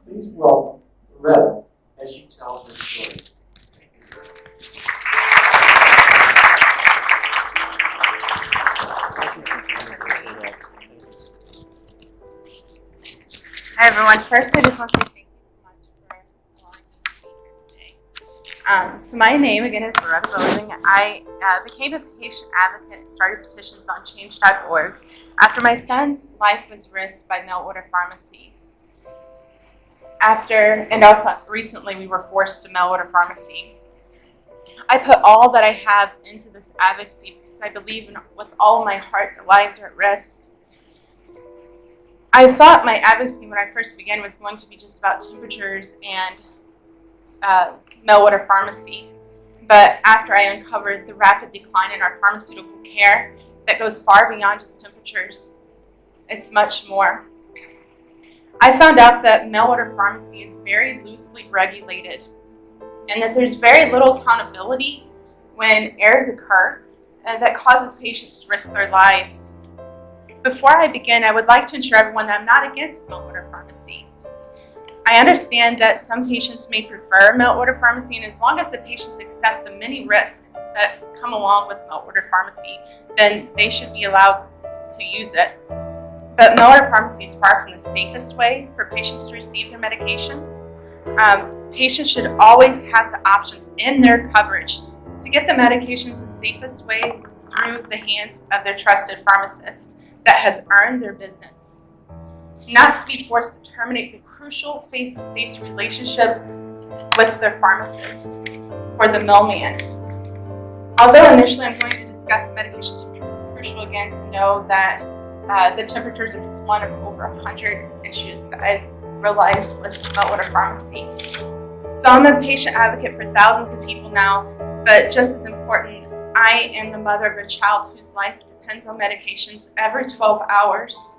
Please welcome Loretta as she tells her story. Hi everyone. First, I just want to say thank you so much for allowing me to be here today. So my name again is Loretta Bowling. I became a patient advocate and started petitions on change.org after my son's life was risked by mail order pharmacy. And also recently we were forced to mail order pharmacy. I put all that I have into this advocacy because I believe with all of my heart that lives are at risk. I thought my advocacy when I first began was going to be just about temperatures and mail order pharmacy. But after I uncovered the rapid decline in our pharmaceutical care that goes far beyond just temperatures, it's much more. I found out that mail order pharmacy is very loosely regulated and that there's very little accountability when errors occur that causes patients to risk their lives. Before I begin, I would like to ensure everyone that I'm not against mail order pharmacy. I understand that some patients may prefer mail order pharmacy, and as long as the patients accept the many risks that come along with mail order pharmacy, then they should be allowed to use it. But mail order pharmacy is far from the safest way for patients to receive their medications. Patients should always have the options in their coverage to get the medications the safest way through the hands of their trusted pharmacist that has earned their business, not to be forced to terminate the crucial face-to-face relationship with their pharmacist or the mailman. Although initially I'm going to discuss medication temperatures, it's crucial again to know that the temperatures are just one of over 100 issues that I've realized with mail order pharmacy. So I'm a patient advocate for thousands of people now, but just as important, I am the mother of a child whose life depends on medications every 12 hours.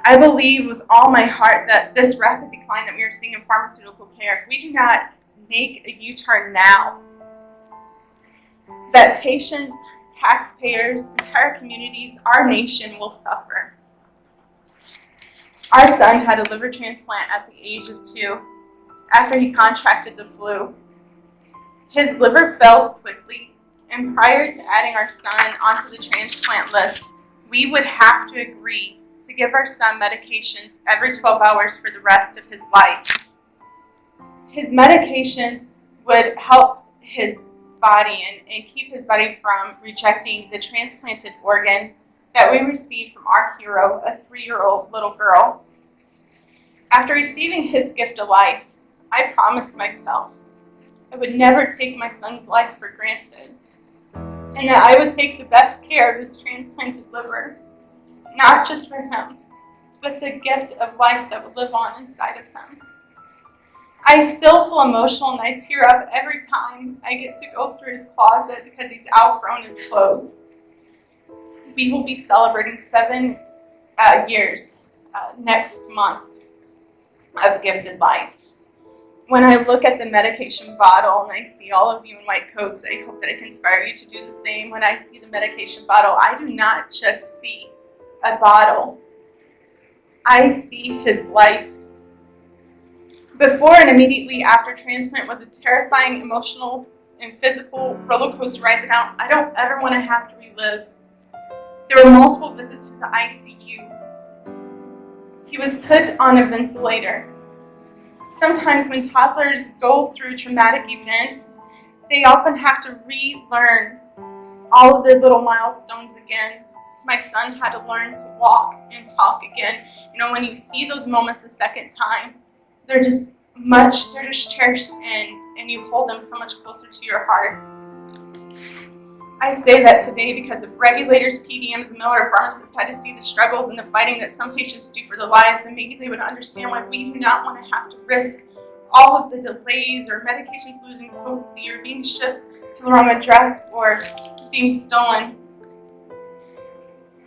I believe with all my heart that this rapid decline that we are seeing in pharmaceutical care, if we do not make a U-turn now, that patients, taxpayers, entire communities, our nation will suffer. Our son had a liver transplant at the age of 2 after he contracted the flu. His liver failed quickly, and prior to adding our son onto the transplant list, we would have to agree to give our son medications every 12 hours for the rest of his life. His medications would help his body and keep his body from rejecting the transplanted organ that we received from our hero, a 3-year-old little girl. After receiving his gift of life, I promised myself I would never take my son's life for granted, and that I would take the best care of his transplanted liver, not just for him, but the gift of life that would live on inside of him. I still feel emotional and I tear up every time I get to go through his closet because he's outgrown his clothes. We will be celebrating 7 years next month of gifted life. When I look at the medication bottle and I see all of you in white coats, I hope that I can inspire you to do the same. When I see the medication bottle, I do not just see a bottle. I see his life. Before and immediately after transplant was a terrifying emotional and physical roller coaster ride that I don't ever want to have to relive. There were multiple visits to the ICU. He was put on a ventilator. Sometimes when toddlers go through traumatic events, they often have to relearn all of their little milestones again. My son had to learn to walk and talk again. You know, when you see those moments a second time, they're just cherished and you hold them so much closer to your heart. I say that today because if regulators, PBMs, and mail order pharmacists had to see the struggles and the fighting that some patients do for their lives, then maybe they would understand why we do not want to have to risk all of the delays or medications losing potency or being shipped to the wrong address or being stolen.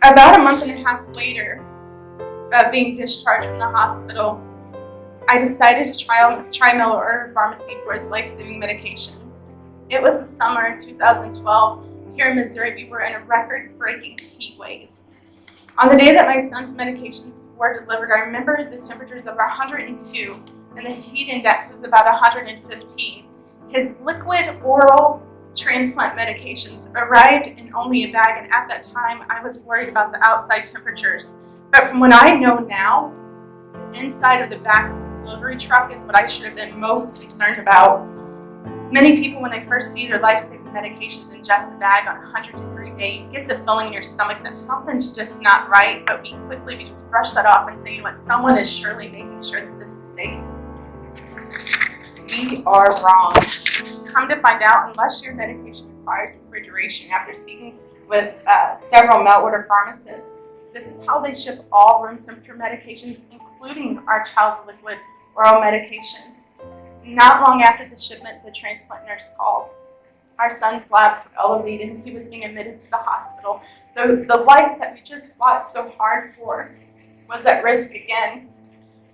About a month and a half later of being discharged from the hospital, I decided to try mail order pharmacy for his life-saving medications. It was the summer of 2012. Here in Missouri, we were in a record-breaking heat wave. On the day that my son's medications were delivered, I remember the temperatures of 102 and the heat index was about 115. His liquid oral transplant medications arrived in only a bag, and at that time I was worried about the outside temperatures. But from what I know now, the inside of the back of the delivery truck is what I should have been most concerned about. Many people, when they first see their life-saving medications in just a bag on a 100-degree day, you get the feeling in your stomach that something's just not right, but we just brush that off and say, you know what, someone is surely making sure that this is safe. We are wrong. Come to find out, unless your medication requires refrigeration, after speaking with several mail-order pharmacists, this is how they ship all room temperature medications, including our child's liquid oral medications. Not long after the shipment, the transplant nurse called. Our son's labs were elevated and he was being admitted to the hospital. The life that we just fought so hard for was at risk again.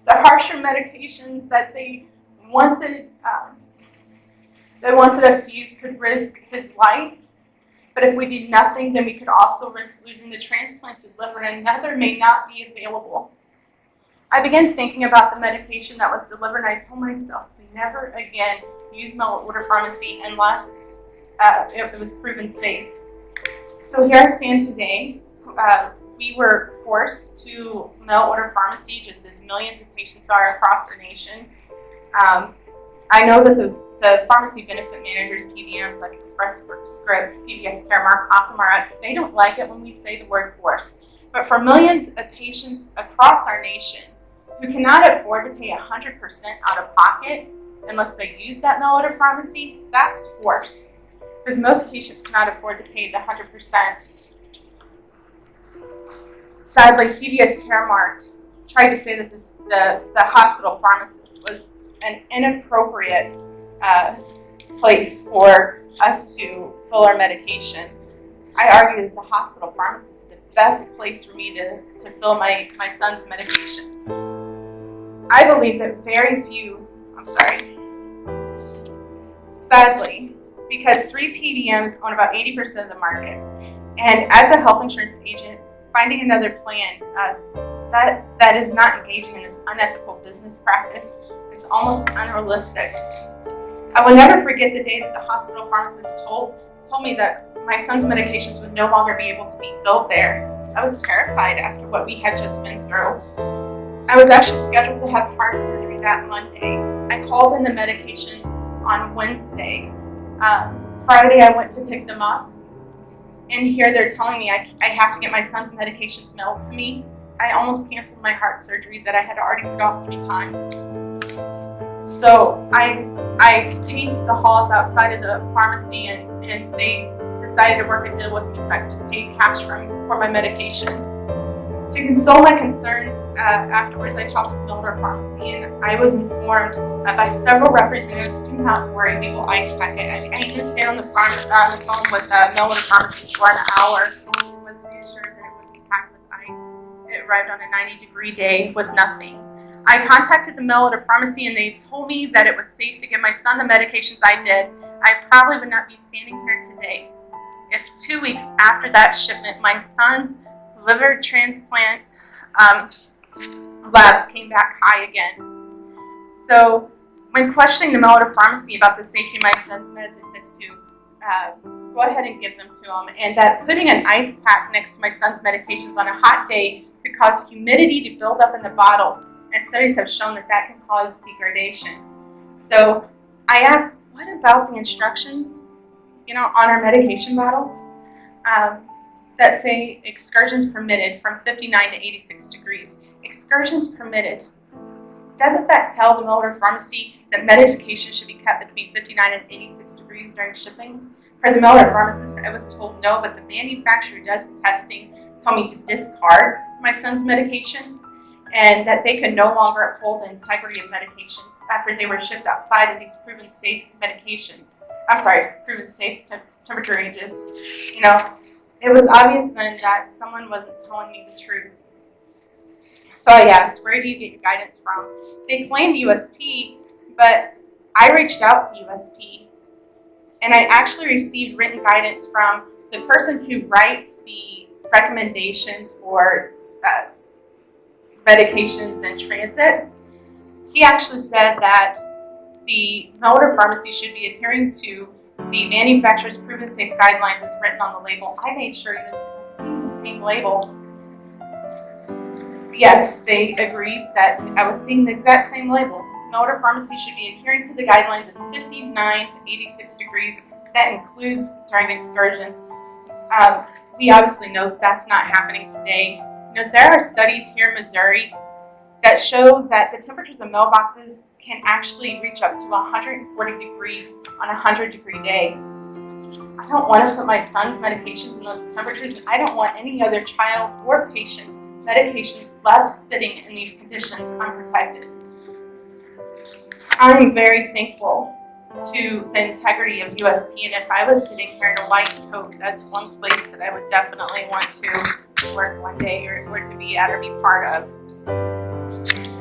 The harsher medications that they wanted us to use could risk his life. But if we did nothing, then we could also risk losing the transplanted liver, and another may not be available. I began thinking about the medication that was delivered, and I told myself to never again use mail-order pharmacy unless it was proven safe. So here I stand today. We were forced to mail-order pharmacy, just as millions of patients are across our nation. I know that the pharmacy benefit managers, PBMs like Express Scripts, CVS Caremark, Optum RX, they don't like it when we say the word forced. But for millions of patients across our nation who cannot afford to pay 100% out of pocket unless they use that mail-order pharmacy, that's force. Because most patients cannot afford to pay the 100%. Sadly, CVS Caremark tried to say that the hospital pharmacist was an inappropriate place for us to fill our medications. I argue that the hospital pharmacist is the best place for me to fill my son's medications. I believe that sadly, because 3 PBMs own about 80% of the market, and as a health insurance agent, finding another plan that is not engaging in this unethical business practice is almost unrealistic. I will never forget the day that the hospital pharmacist told me that my son's medications would no longer be able to be filled there. I was terrified after what we had just been through. I was actually scheduled to have heart surgery that Monday. I called in the medications on Wednesday. Friday I went to pick them up, and here they're telling me I have to get my son's medications mailed to me. I almost canceled my heart surgery that I had already put off 3 times. So I paced the halls outside of the pharmacy, and they decided to work a deal with me so I could just pay cash for my medications. To console my concerns, afterwards I talked to the mail-order pharmacy, and I was informed by several representatives, do not worry, we will ice pack it. I even stayed on the phone with a mail-order pharmacist for an hour, was reassured that it would be packed with ice. It arrived on a 90-degree day with nothing. I contacted the mail-order pharmacy, and they told me that it was safe to give my son the medications I did. I probably would not be standing here today if 2 weeks after that shipment, my son's liver transplant labs came back high again. So when questioning the mail-order pharmacy about the safety of my son's meds, I said to go ahead and give them to him, and that putting an ice pack next to my son's medications on a hot day could cause humidity to build up in the bottle, and studies have shown that that can cause degradation. So I asked, what about the instructions, on our medication bottles that say excursions permitted from 59 to 86 degrees? Excursions permitted. Doesn't that tell the mail-order pharmacy that medication should be kept between 59 and 86 degrees during shipping? For the mail-order pharmacist, I was told no, but the manufacturer does the testing, told me to discard my son's medications, and that they could no longer uphold the integrity of medications after they were shipped outside of these proven safe temperature ranges. It was obvious then that someone wasn't telling me the truth. So I asked, where do you get your guidance from? They claimed USP, but I reached out to USP, and I actually received written guidance from the person who writes the recommendations for medications in transit, he actually said that the mail-order pharmacy should be adhering to the manufacturer's proven safe guidelines as written on the label. I made sure even seeing the same label. Yes, they agreed that I was seeing the exact same label. Mail-order pharmacy should be adhering to the guidelines at 59 to 86 degrees. That includes during excursions. We obviously know that's not happening today. You know, there are studies here in Missouri that show that the temperatures of mailboxes can actually reach up to 140 degrees on a 100-degree day. I don't want to put my son's medications in those temperatures, and I don't want any other child or patient's medications left sitting in these conditions unprotected. I'm very thankful to the integrity of USP, and if I was sitting here in a white coat, that's one place that I would definitely want to work one day or to be at or be part of.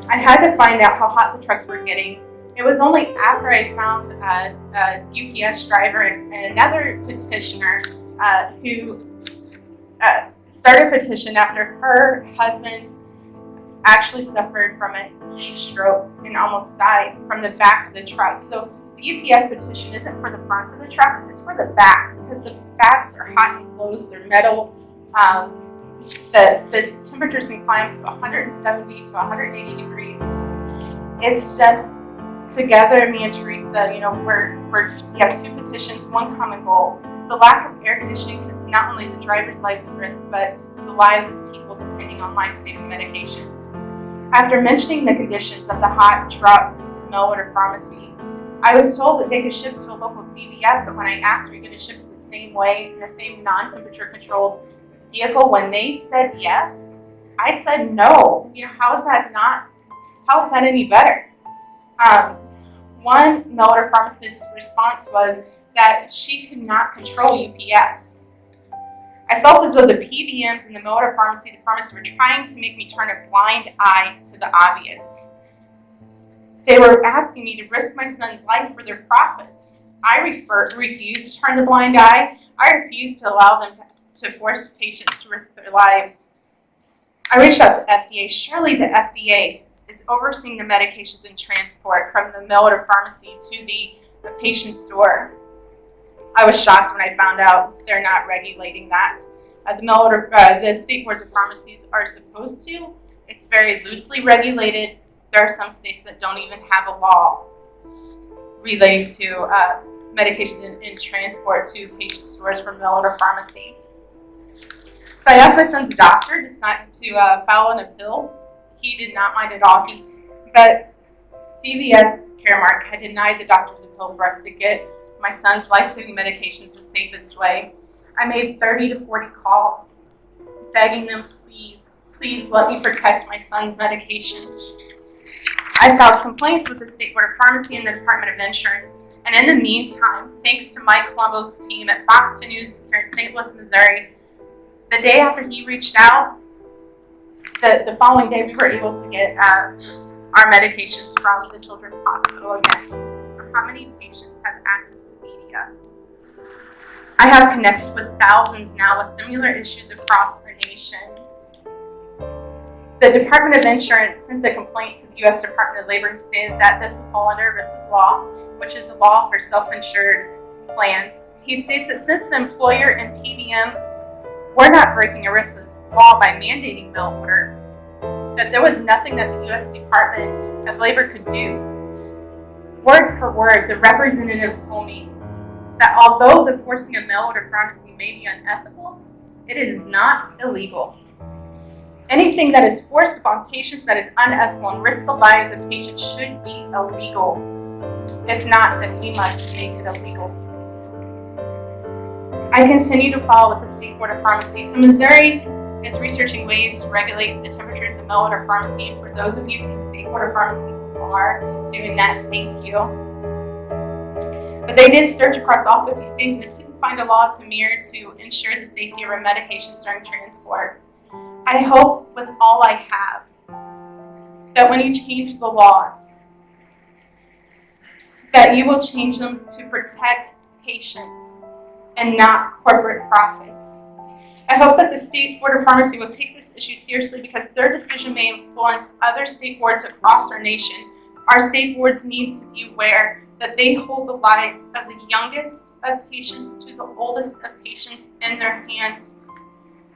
I had to find out how hot the trucks were getting. It was only after I found a UPS driver and another petitioner who started a petition after her husband actually suffered from a heat stroke and almost died from the back of the truck. So the UPS petition isn't for the front of the trucks, it's for the back, because the backs are hot and closed, they're metal. The temperatures can climb to 170 to 180 degrees. It's just, together, me and Teresa, you know, we have two petitions, one common goal. The lack of air conditioning puts not only the driver's lives at risk, but the lives of the people depending on life-saving medications. After mentioning the conditions of the hot trucks to the mail-order pharmacy, I was told that they could ship to a local CVS, but when I asked, are you going to ship it the same way, in the same non-temperature controlled vehicle, when they said yes, I said no. You know, how is that any better? One mail-order pharmacist's response was that she could not control UPS. I felt as though the PBMs and the mail-order pharmacy, the pharmacists were trying to make me turn a blind eye to the obvious. They were asking me to risk my son's life for their profits. I refused to turn the blind eye. I refused to allow them to force patients to risk their lives. I reached out to FDA. Surely the FDA is overseeing the medications in transport from the mail-order pharmacy to the patient's door. I was shocked when I found out they're not regulating that. The state boards of pharmacies are supposed to. It's very loosely regulated. There are some states that don't even have a law relating to medications in transport to patient stores from mail-order pharmacy. So I asked my son's doctor to file an appeal. He did not mind at all. But CVS Caremark had denied the doctor's appeal for us to get my son's life-saving medications the safest way. I made 30 to 40 calls, begging them, please let me protect my son's medications. I filed complaints with the State Board of Pharmacy and the Department of Insurance. And in the meantime, thanks to Mike Colombo's team at Fox News here in St. Louis, Missouri, the day after he reached out, the following day we were able to get our medications from the Children's Hospital again. How many patients have access to media? I have connected with thousands now with similar issues across our nation. The Department of Insurance sent the complaint to the U.S. Department of Labor, who stated that this will fall under ERISA's law, which is a law for self-insured plans. He states that since the employer and PBM were not breaking ERISA's law by mandating mail order, that there was nothing that the U.S. Department of Labor could do. Word for word, the representative told me that although the forcing a mail-order pharmacy may be unethical, it is not illegal. Anything that is forced upon patients that is unethical and risks the lives of patients should be illegal. If not, then we must make it illegal. I continue to follow with the State Board of Pharmacy. So Missouri is researching ways to regulate the temperatures of mail-order pharmacy. And for those of you from the State Board of Pharmacy who are doing that, thank you. But they did search across all 50 states and they couldn't find a law to mirror to ensure the safety of our medications during transport. I hope with all I have that when you change the laws, that you will change them to protect patients and not corporate profits. I hope that the State Board of Pharmacy will take this issue seriously because their decision may influence other state boards across our nation. Our state boards need to be aware that they hold the lives of the youngest of patients to the oldest of patients in their hands.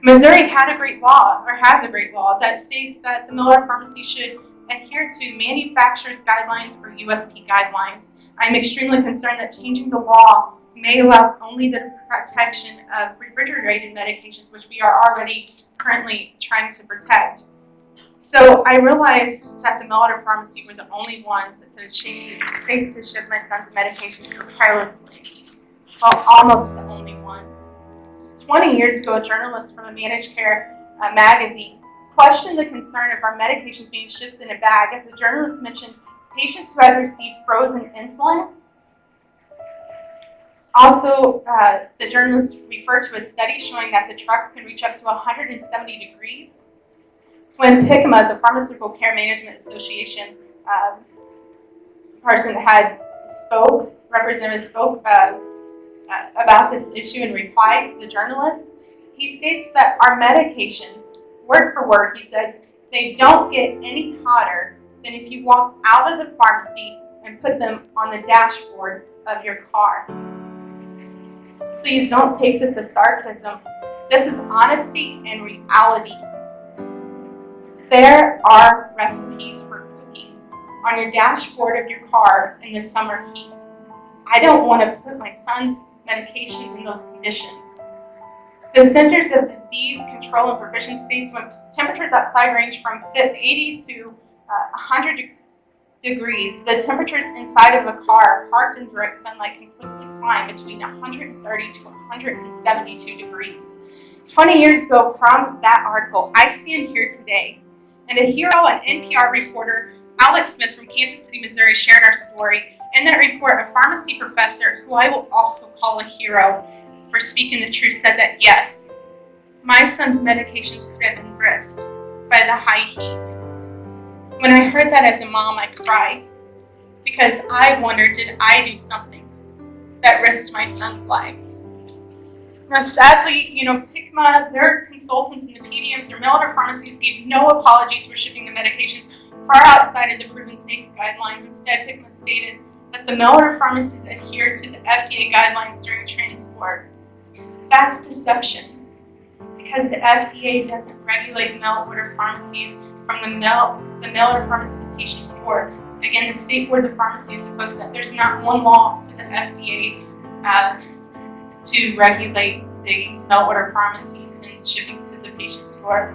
Missouri had a great law, or has a great law, that states that the mail-order pharmacy should adhere to manufacturer's guidelines or USP guidelines. I'm extremely concerned that changing the law may allow only the protection of refrigerated medications, which we are already currently trying to protect. So I realized that the mail-order pharmacy were the only ones that said it's safe to ship my son's medications so carelessly. Well, almost the only ones. 20 years ago, a journalist from a managed care magazine questioned the concern of our medications being shipped in a bag, as the journalist mentioned patients who had received frozen insulin. Also, the journalist referred to a study showing that the trucks can reach up to 170 degrees. When PBMs, the Pharmaceutical Care Management Association representative spoke about this issue in reply to the journalist, he states that our medications, word for word, he says, they don't get any hotter than if you walked out of the pharmacy and put them on the dashboard of your car. Please don't take this as sarcasm. This is honesty and reality. There are recipes for cooking on your dashboard of your car in the summer heat. I don't want to put my son's medications in those conditions. The Centers of Disease Control and Prevention states when temperatures outside range from 80 to 100 degrees, the temperatures inside of a car parked in direct sunlight can quickly climb between 130 to 172 degrees. 20 years ago from that article, I stand here today, and a hero and NPR reporter, Alex Smith from Kansas City, Missouri, shared our story. In that report, a pharmacy professor, who I will also call a hero for speaking the truth, said that yes, my son's medications could have been risked by the high heat. When I heard that as a mom, I cried because I wondered, did I do something that risked my son's life? Now, sadly, PBMs, their consultants and the PBMs, their mail-order pharmacies gave no apologies for shipping the medications far outside of the proven safety guidelines. Instead, PBMs stated that the mail-order pharmacies adhere to the FDA guidelines during transport. That's deception, because the FDA doesn't regulate mail-order pharmacies from the mail-order pharmacy to the patient store. Again, the state boards of pharmacy is supposed to, there's not one law for the FDA to regulate the mail-order pharmacies and shipping to the patient store.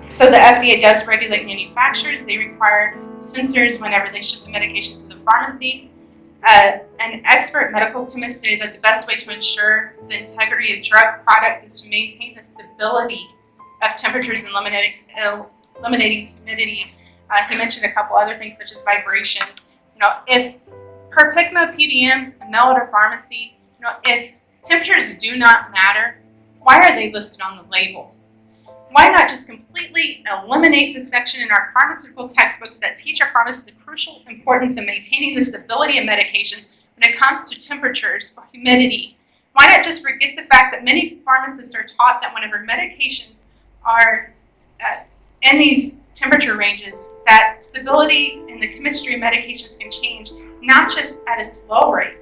So the FDA does regulate manufacturers. They require sensors whenever they ship the medications to the pharmacy. An expert medical chemist stated that the best way to ensure the integrity of drug products is to maintain the stability of temperatures and eliminating humidity. He mentioned a couple other things such as vibrations. If per PBM, PBMs, and mail-order pharmacy, if temperatures do not matter, why are they listed on the label? Why not just completely eliminate the section in our pharmaceutical textbooks that teach our pharmacists the crucial importance of maintaining the stability of medications when it comes to temperatures or humidity? Why not just forget the fact that many pharmacists are taught that whenever medications are in these temperature ranges, that stability in the chemistry of medications can change, not just at a slow rate,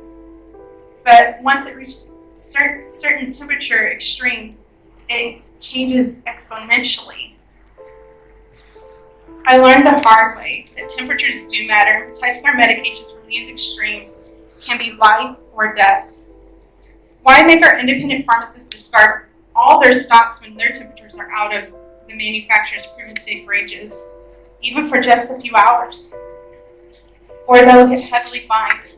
but once it reaches certain temperature extremes, it changes exponentially. I learned the hard way that temperatures do matter. Protecting our medications from these extremes can be life or death. Why make our independent pharmacists discard all their stocks when their temperatures are out of the manufacturer's proven safe ranges, even for just a few hours? Or they'll get heavily fined.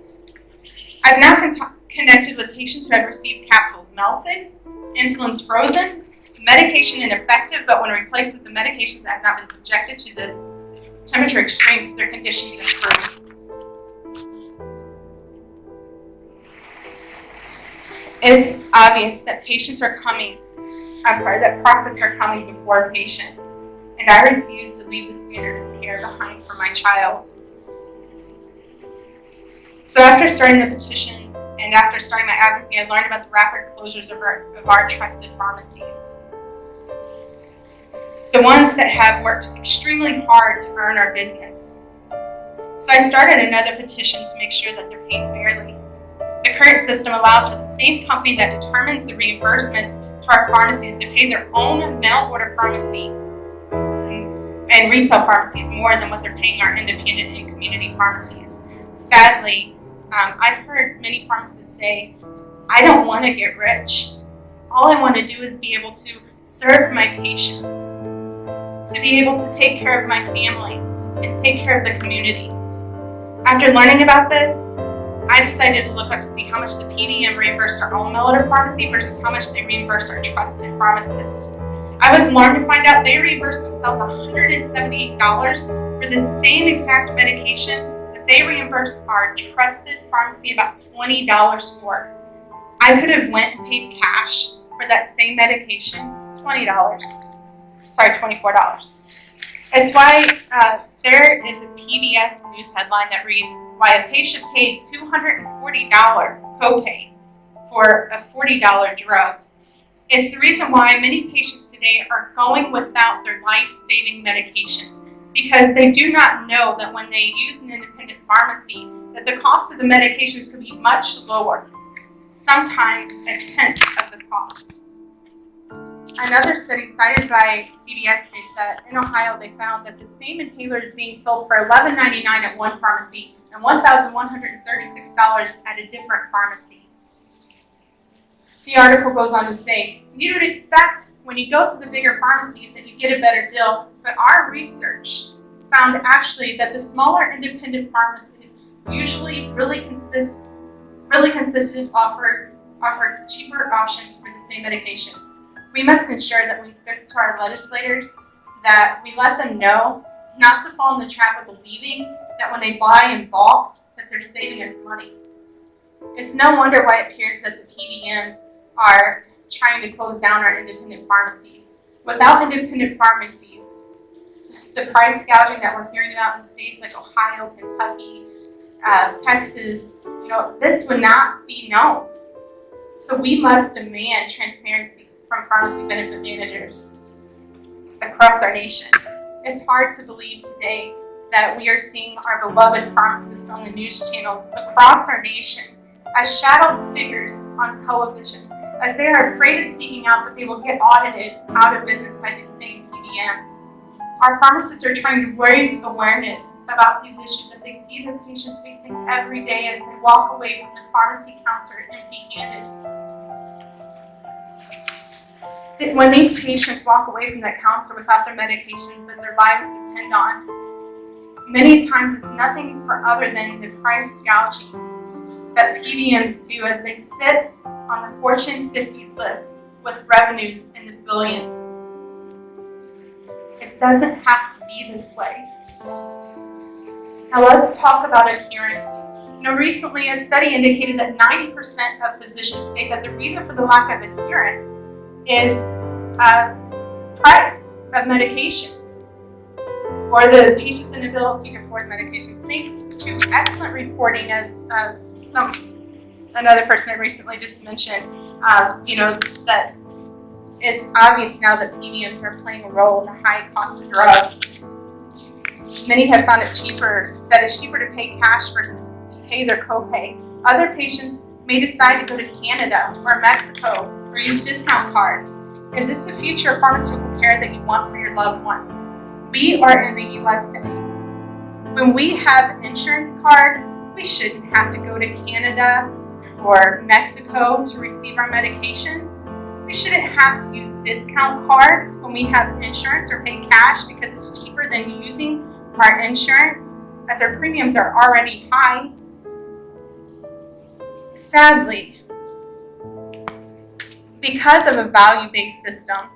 I've now connected with patients who have received capsules melted, insulin's frozen, medication ineffective, but when replaced with the medications that have not been subjected to the temperature extremes, their conditions improve. It's obvious that profits are coming before patients, and I refuse to leave the standard of care behind for my child. So after starting the petitions and after starting my advocacy, I learned about the rapid closures of our trusted pharmacies. The ones that have worked extremely hard to earn our business. So I started another petition to make sure that they're paid fairly. The current system allows for the same company that determines the reimbursements to our pharmacies to pay their own mail order pharmacy and retail pharmacies more than what they're paying our independent and community pharmacies. Sadly, I've heard many pharmacists say, I don't want to get rich. All I want to do is be able to serve my patients, to be able to take care of my family and take care of the community. After learning about this, I decided to look up to see how much the PBM reimbursed our own mail order pharmacy versus how much they reimbursed our trusted pharmacist. I was alarmed to find out they reimbursed themselves $178 for the same exact medication that they reimbursed our trusted pharmacy about $20 for. I could have went and paid cash for that same medication, $24. It's why there is a PBS news headline that reads, why a patient paid $240 copay for a $40 drug. It's the reason why many patients today are going without their life-saving medications, because they do not know that when they use an independent pharmacy, that the cost of the medications could be much lower, sometimes a tenth of the cost. Another study cited by CVS states that in Ohio they found that the same inhaler is being sold for $11.99 at one pharmacy and $1,136 at a different pharmacy. The article goes on to say, you would expect when you go to the bigger pharmacies that you get a better deal, but our research found actually that the smaller independent pharmacies usually really consistent offer cheaper options for the same medications. We must ensure that we speak to our legislators, that we let them know not to fall in the trap of believing that when they buy in bulk, that they're saving us money. It's no wonder why it appears that the PBMs are trying to close down our independent pharmacies. Without independent pharmacies, the price gouging that we're hearing about in states like Ohio, Kentucky, Texas, this would not be known. So we must demand transparency from pharmacy benefit managers across our nation. It's hard to believe today that we are seeing our beloved pharmacists on the news channels across our nation as shadow figures on television, as they are afraid of speaking out that they will get audited out of business by the same PBMs. Our pharmacists are trying to raise awareness about these issues that they see their patients facing every day as they walk away from the pharmacy counter empty-handed. When these patients walk away from that counter without their medications that their lives depend on, many times it's nothing other than the price gouging that PBMs do as they sit on the Fortune 50 list with revenues in the billions. It doesn't have to be this way. Now let's talk about adherence. Recently a study indicated that 90% of physicians state that the reason for the lack of adherence is price of medications or the patient's inability to afford medications. Thanks to excellent reporting, as another person I recently just mentioned, that it's obvious now that PBMs are playing a role in the high cost of drugs. Many have found it's cheaper to pay cash versus to pay their copay. Other patients may decide to go to Canada or Mexico or use discount cards. Is this the future of pharmaceutical care that you want for your loved ones? We are in the USA. When we have insurance cards, we shouldn't have to go to Canada or Mexico to receive our medications. We shouldn't have to use discount cards when we have insurance or pay cash because it's cheaper than using our insurance, as our premiums are already high. Sadly, because of a value-based system,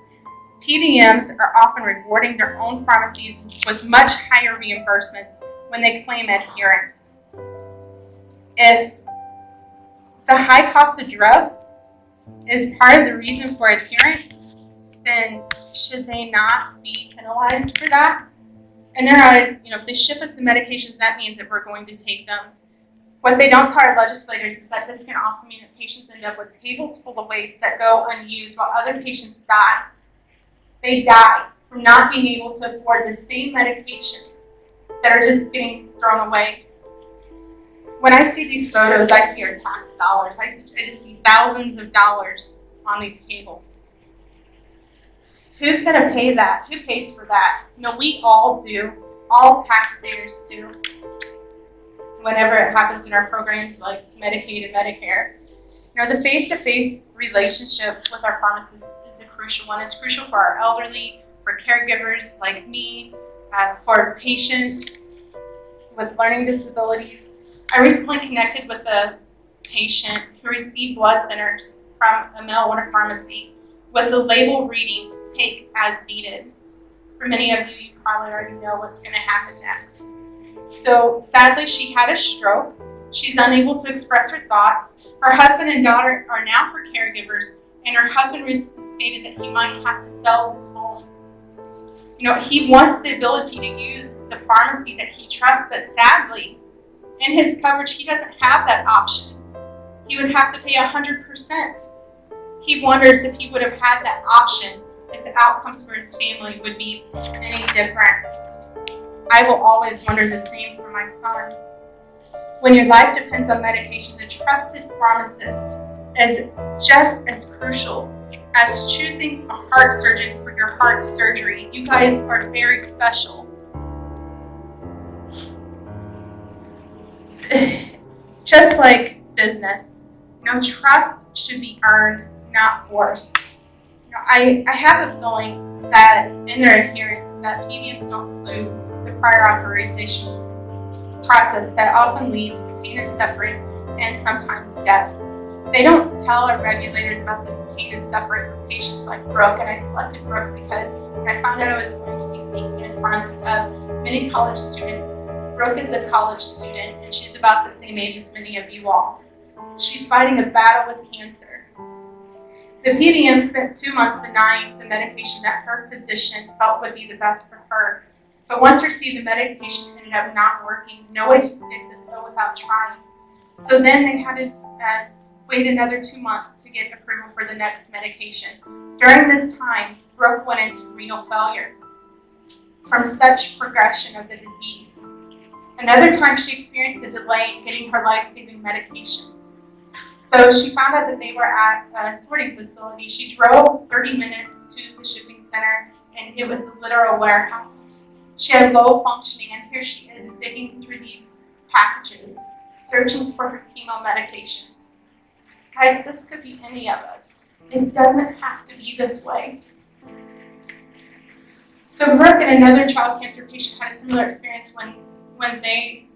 PBMs are often rewarding their own pharmacies with much higher reimbursements when they claim adherence. If the high cost of drugs is part of the reason for adherence, then should they not be penalized for that? In their eyes, if they ship us the medications, that means that we're going to take them. What they don't tell our legislators is that this can also mean that patients end up with tables full of waste that go unused while other patients die. They die from not being able to afford the same medications that are just getting thrown away. When I see these photos, I see our tax dollars. I just see thousands of dollars on these tables. Who's going to pay that? Who pays for that? No, we all do. All taxpayers do. Whenever it happens in our programs like Medicaid and Medicare. The face-to-face relationship with our pharmacists is a crucial one. It's crucial for our elderly, for caregivers like me, for patients with learning disabilities. I recently connected with a patient who received blood thinners from a mail order pharmacy with the label reading, "Take as needed." For many of you, you probably already know what's going to happen next. So sadly, she had a stroke. She's unable to express her thoughts. Her husband and daughter are now her caregivers, and her husband recently stated that he might have to sell his home. He wants the ability to use the pharmacy that he trusts, but sadly, in his coverage, he doesn't have that option. He would have to pay 100%. He wonders if he would have had that option, if the outcomes for his family would be any different. I will always wonder the same for my son. When your life depends on medications, a trusted pharmacist is just as crucial as choosing a heart surgeon for your heart surgery. You guys are very special. Just like business, trust should be earned, not forced. I have a feeling that in their adherence that PBMs don't include the prior authorization process that often leads to pain and suffering and sometimes death. They don't tell our regulators about the pain and suffering for patients like Brooke, and I selected Brooke because when I found out I was going to be speaking in front of many college students. Brooke is a college student, and she's about the same age as many of you all. She's fighting a battle with cancer. The PBM spent 2 months denying the medication that her physician felt would be the best for her. But once received, the medication ended up not working. No way to predict this though without trying. So then they had to wait another 2 months to get approval for the next medication. During this time, Brooke went into renal failure from such progression of the disease. Another time she experienced a delay in getting her life-saving medications. So she found out that they were at a sorting facility. She drove 30 minutes to the shipping center, and it was a literal warehouse. She had low functioning, and here she is digging through these packages, searching for her chemo medications. Guys, this could be any of us. It doesn't have to be this way. So Brooke and another child cancer patient had a similar experience when they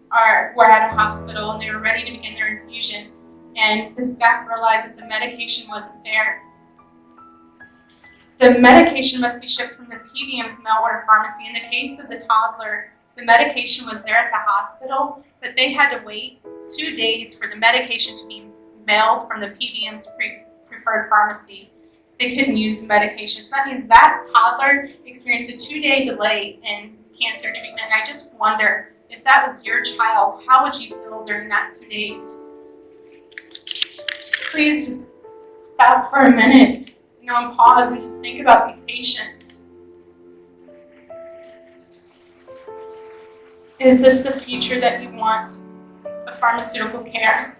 were at a hospital and they were ready to begin their infusion, and the staff realized that the medication wasn't there. The medication must be shipped from the PBM's mail order pharmacy. In the case of the toddler, the medication was there at the hospital, but they had to wait 2 days for the medication to be mailed from the PBM's preferred pharmacy. They couldn't use the medication. So that means that toddler experienced a 2-day delay in cancer treatment. And I just wonder, if that was your child, how would you feel during that 2 days? Please just stop for a minute, and pause and just think about these patients. Is this the future that you want of pharmaceutical care?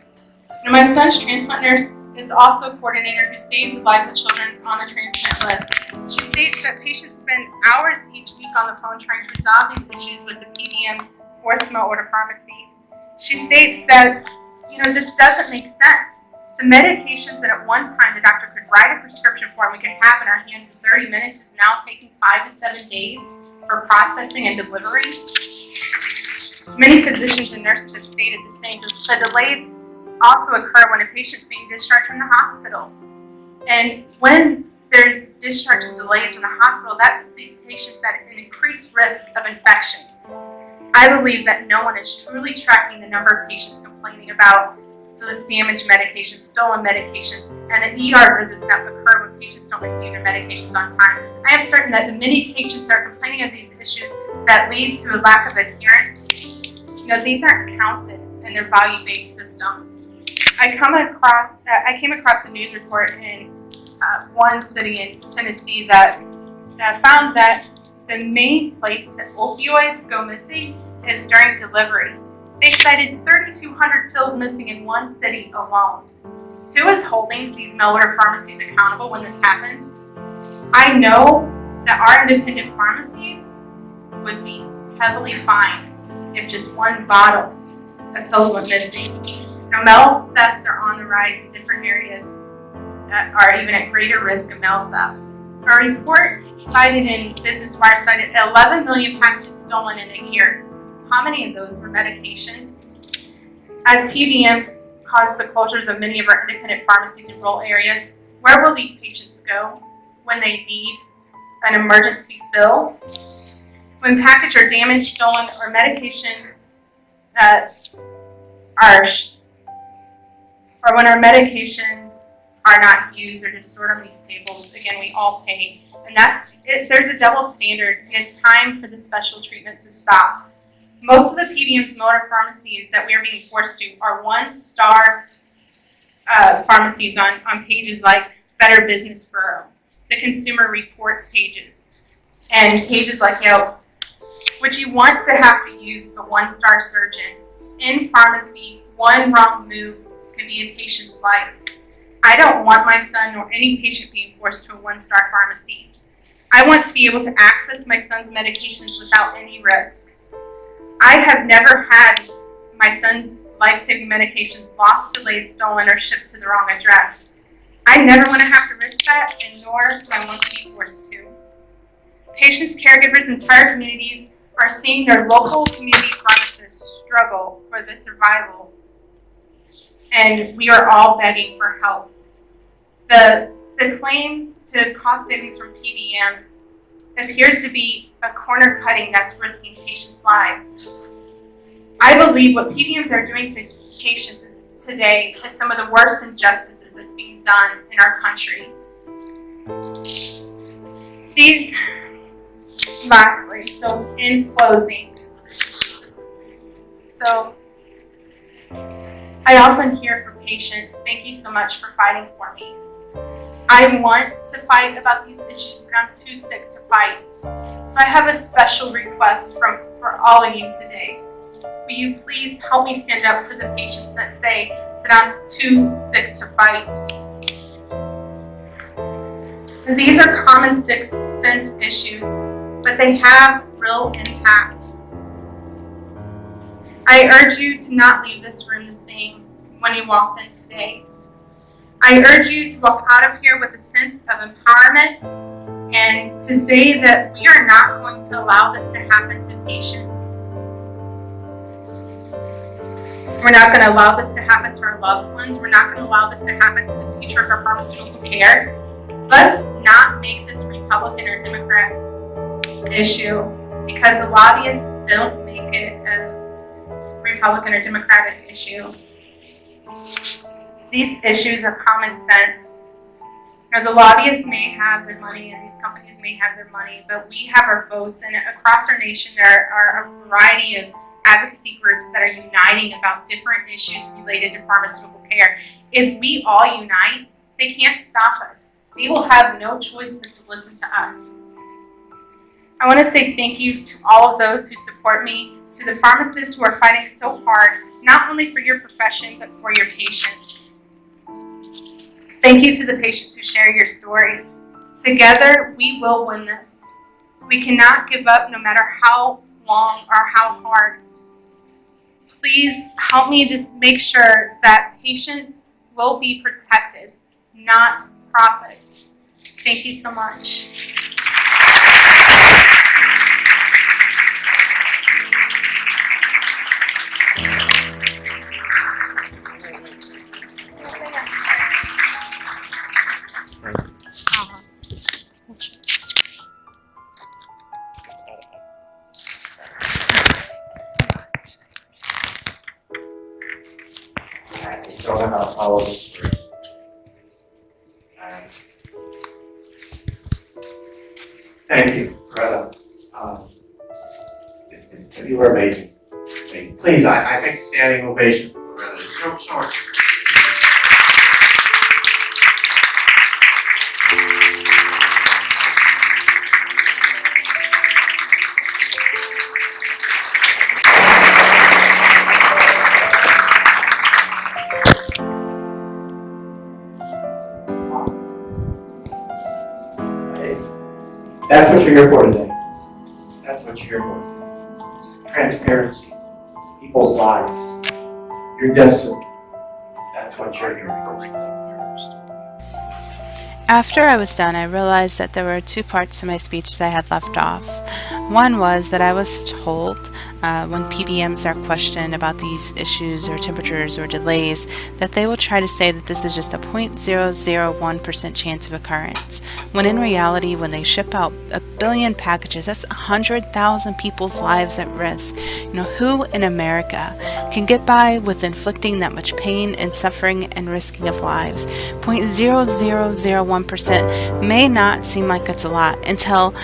My son's transplant nurse is also a coordinator who saves the lives of children on the transplant list. She states that patients spend hours each week on the phone trying to resolve these issues with the PBM's forced mail order pharmacy. She states that, this doesn't make sense. The medications that at one time the doctor could write a prescription for and we could have in our hands in 30 minutes is now taking 5 to 7 days for processing and delivery. Many physicians and nurses have stated the same. The delays also occur when a patient's being discharged from the hospital. And when there's discharge and delays from the hospital, that puts these patients at an increased risk of infections. I believe that no one is truly tracking the number of patients complaining about the damaged medications, stolen medications, and the ER visits that occur when patients don't receive their medications on time. I am certain that the many patients that are complaining of these issues that lead to a lack of adherence, these aren't counted in their value-based system. I came across a news report in one city in Tennessee that found that the main place that opioids go missing is during delivery. They cited 3,200 pills missing in one city alone. Who is holding these mail-order pharmacies accountable when this happens? I know that our independent pharmacies would be heavily fined if just one bottle of pills went missing. Now, mail thefts are on the rise in different areas that are even at greater risk of mail thefts. A report cited in Business Wire cited 11 million packages stolen in a year. How many of those were medications? As PBMs cause the closures of many of our independent pharmacies in rural areas, where will these patients go when they need an emergency fill? When packages are damaged, stolen, or medications or when our medications are not used, they're just stored on these tables. Again, we all pay. And there's a double standard. It's time for the special treatment to stop. Most of the PBMs motor pharmacies that we are being forced to are one-star pharmacies on pages like Better Business Bureau, the Consumer Reports pages, and pages like Yelp. Would you want to have to use a one-star surgeon? In pharmacy, one wrong move could be a patient's life. I don't want my son or any patient being forced to a one-star pharmacy. I want to be able to access my son's medications without any risk. I have never had my son's life-saving medications lost, delayed, stolen, or shipped to the wrong address. I never want to have to risk that, and nor do I want to be forced to. Patients, caregivers, entire communities are seeing their local community pharmacists struggle for their survival, and we are all begging for help. The claims to cost savings from PBMs appears to be a corner cutting that's risking patients' lives. I believe what PBMs are doing for patients today is some of the worst injustices that's being done in our country. Lastly, so in closing, I often hear from patients, thank you so much for fighting for me. I want to fight about these issues, but I'm too sick to fight. So I have a special request for all of you today. Will you please help me stand up for the patients that say that I'm too sick to fight? These are common sense issues, but they have real impact. I urge you to not leave this room the same when you walked in today. I urge you to walk out of here with a sense of empowerment and to say that we are not going to allow this to happen to patients. We're not going to allow this to happen to our loved ones. We're not going to allow this to happen to the future of our pharmaceutical care. Let's not make this Republican or Democrat issue, because the lobbyists don't make it a Republican or Democratic issue. These issues are common sense. Now, the lobbyists may have their money and these companies may have their money, but we have our votes, and across our nation there are a variety of advocacy groups that are uniting about different issues related to pharmaceutical care. If we all unite, they can't stop us. They will have no choice but to listen to us. I want to say thank you to all of those who support me, to the pharmacists who are fighting so hard, not only for your profession, but for your patients. Thank you to the patients who share your stories. Together, we will win this. We cannot give up no matter how long or how hard. Please help me just make sure that patients will be protected, not profits. Thank you so much. I don't know how to follow this through. Thank you, Greta. You were amazing. advocacy. Please, I think standing ovation for Loretta. It's so much. That's what you're here for today. That's what you're here for. Transparency, people's lives, your destiny. That's what you're here for. After I was done, I realized that there were two parts to my speech that I had left off. One was that I was told when PBMs are questioned about these issues or temperatures or delays that they will try to say that this is just a 0.001% chance of occurrence, when in reality, when they ship out 1 billion packages, that's 100,000 people's lives at risk. You know, who in America can get by with inflicting that much pain and suffering and risking of lives? 0.0001% may not seem like it's a lot until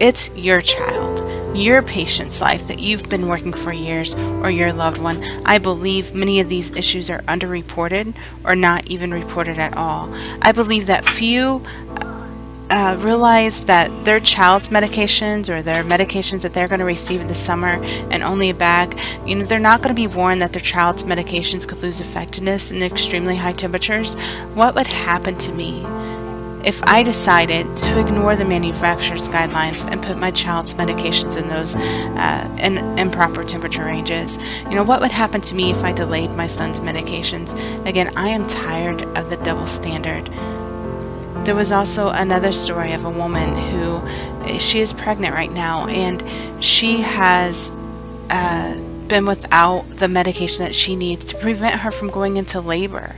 it's your child, your patient's life that you've been working for years, or your loved one. I believe many of these issues are underreported or not even reported at all. I believe that few realize that their child's medications or their medications that they're going to receive in the summer and only a bag, you know, they're not going to be warned that their child's medications could lose effectiveness in extremely high temperatures. What would happen to me if I decided to ignore the manufacturer's guidelines and put my child's medications in those in improper temperature ranges? You know, what would happen to me if I delayed my son's medications? Again, I am tired of the double standard. There was also another story of a woman who, she is pregnant right now, and she has been without the medication that she needs to prevent her from going into labor.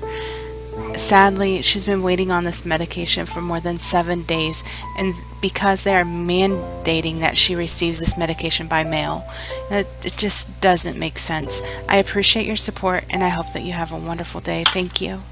Sadly, she's been waiting on this medication for more than 7 days, and because they are mandating that she receives this medication by mail, it just doesn't make sense. I appreciate your support, and I hope that you have a wonderful day. Thank you.